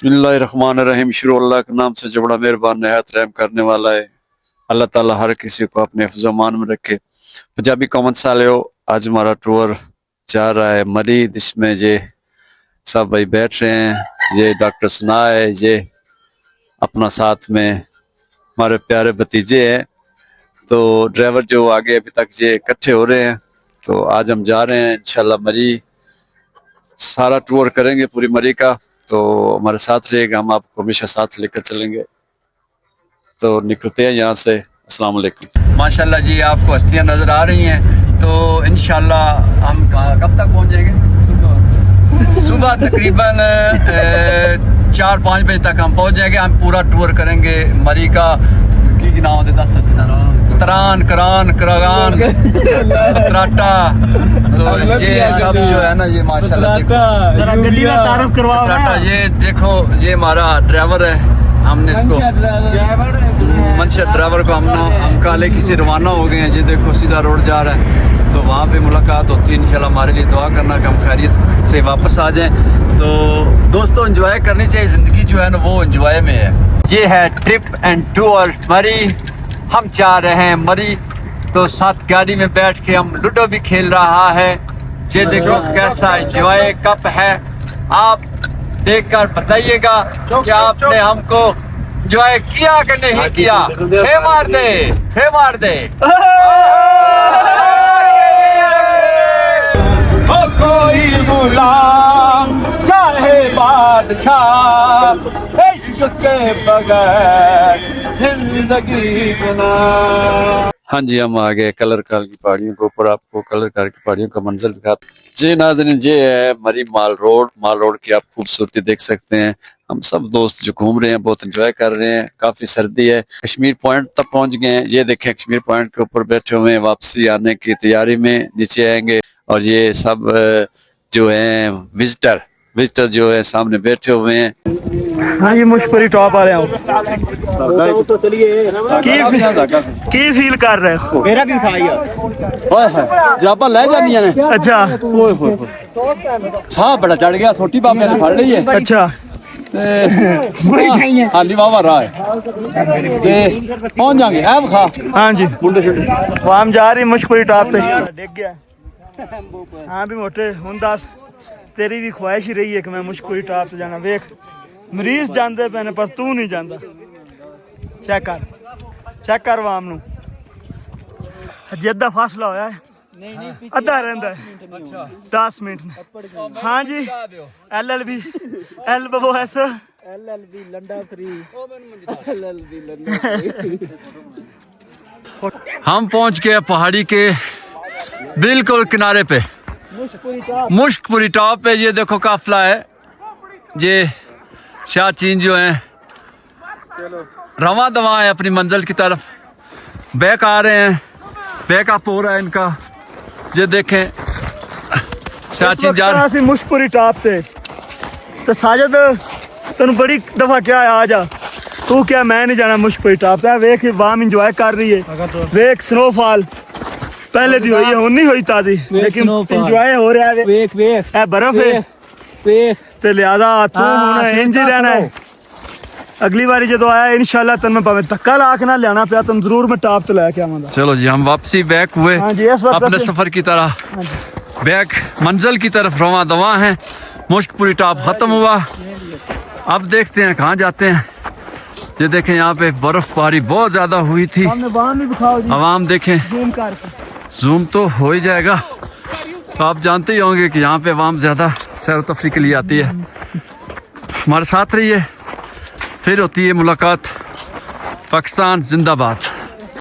बिस्मिल्लाहिर्रहमानिर्रहीम। शुरू अल्लाह के नाम से जो बड़ा मेहरबान नहायत रहम करने वाला है। अल्लाह ताला हर किसी को अपने हिफ्ज़ मान में रखे। पंजाबी कॉमन सालियो, आज हमारा टूर जा रहा है मरी, जिसमें ये सब भाई बैठ रहे हैं। ये डॉक्टर सना है, ये अपना साथ में हमारे प्यारे भतीजे हैं। तो ड्राइवर जो आगे अभी तक ये इकट्ठे हो रहे हैं। तो आज हम जा रहे हैं इंशाल्लाह मरी, सारा टूर करेंगे पूरी मरी का। तो हमारे साथ रहेगा, हम आपको हमेशा साथ लेकर चलेंगे। तो निकलते हैं यहाँ से। अस्सलाम वालेकुम। माशाल्लाह जी, आपको हस्तियाँ नज़र आ रही हैं। तो इंशाल्लाह हम कब तक पहुँच जाएंगे? सुबह तकरीबन 4-5 बजे तक हम पहुँच जाएंगे। हम पूरा टूर करेंगे मरी का। की नाम देता तरान, करान, करागान, तराटा। तो ये सब जो है ना, ये माशाल्लाह देखो तराटा। ये देखो, ये हमारा ड्राइवर है। हमने इसको मंशा ड्राइवर को हम काले किसी रवाना हो गए हैं। ये देखो सीधा रोड जा रहा है। तो वहाँ पे मुलाकात होती है। इंशाल्लाह हमारे लिए दुआ करना कि हम खैरियत से वापस आ जाएं। तो दोस्तों, एंजॉय करनी चाहिए। ज़िंदगी जो है ना, वो एंजॉय में है। ये है ट्रिप एंड टूर मरी। हम जा रहे हैं मरी। तो साथ गाड़ी में बैठ के हम लूडो भी खेल रहा है। ये देखो कैसा एंजॉय कप है। आप देखकर बताइएगा कि आपने हमको एंजॉय किया कि नहीं किया। छे मार दे, छे मार दे। कोई गुलाम चाहे बादशाह, इश्क के बगैर जिंदगी बना। हाँ जी, हम आ गए कलर काल की पहाड़ियों के ऊपर। आपको कलर काल की पहाड़ियों का मंजर दिखाते जी नाज़रीन। ये है मरी माल रोड। माल रोड की आप खूबसूरती देख सकते हैं। हम सब दोस्त जो घूम रहे हैं, बहुत एंजॉय कर रहे हैं। काफी सर्दी है। कश्मीर पॉइंट तक पहुंच गए हैं। ये देखें, कश्मीर पॉइंट के ऊपर बैठे हुए हैं। वापसी आने की तैयारी में नीचे आएंगे। और ये सब जो है विजिटर जो है सामने बैठे हुए हैं। हाँ, ये मुश्किल टॉप आ रहे हो। की फील कर रहे हो? मेरा भी खाइया जराबा ले जानिया ने। अच्छा, ओए होए साह बड़ा चढ़ गया। छोटी बाबे ने फड़ ली है। अच्छा, हाली वावा रहा है। पहुंच जाएंगे है खा। हाँ जी, हम जा रही मुश्किल टॉप पे। डिग गया। हाँ भी मोटे हूं दस, तेरी भी ख्वाहिश ही रही है कि मैं मुश्किल टॉप से जाना। वेख, मरीज जाते पे ने, पर तू नहीं जाता। चेक कर वाम नू। अज अद्धा फासला होया है। अद्धा रहिंदा है 10 मिनट। हाँ जी, LLB LBS LLB लंडा 3। हम पहुंच गए पहाड़ी के बिल्कुल किनारे पे, मुश्कपुरी टॉप पे। ये देखो काफिला है। ये शाहचीन जो हैं रवा दवा है अपनी मंजिल की तरफ। बैक आ रहे हैं, बैकअप हो रहा है इनका। ये देखें, शाहचीन जा रहे हैं मुश्कपुरी टॉप पे। तो साजिद, तेन बड़ी दफा क्या है, आ जा तू। क्या मैं नहीं जाना मुश्कपुरी टॉप पे? वेख वाम इंजॉय कर रही है। वेख स्नोफॉल पहले दी हुई है, हुन नहीं हुई ताजी, लेकिन इंजॉय हो रहा है। वेख वेख ए बर्फ है। वेख ते लिहाजा तू हुन इंज ही रहना है। अगली बारी जो आया इंशाल्लाह तेन मैं भावें धक्का ला के ना लियाना पिया, तुम जरूर मैं टॉप ते लेके आवांगा। चलो जी, हम वापसी बैक हुए। हाँ जी, अपने सफर की तरह बैक मंजिल की तरफ रवा दवा हैं। मुश्कपुरी टॉप खत्म हुआ। अब देखते हैं कहाँ जाते हैं। ये देखें, यहाँ पे बर्फबारी बहुत ज्यादा हुई थी। आवाम देखें, जूम तो हो ही जाएगा। तो आप जानते ही होंगे कि यहाँ पे आवाम ज़्यादा सैर तफरी के लिए आती है। हमारे साथ रहिए, फिर होती है मुलाकात। पाकिस्तान जिंदाबाद।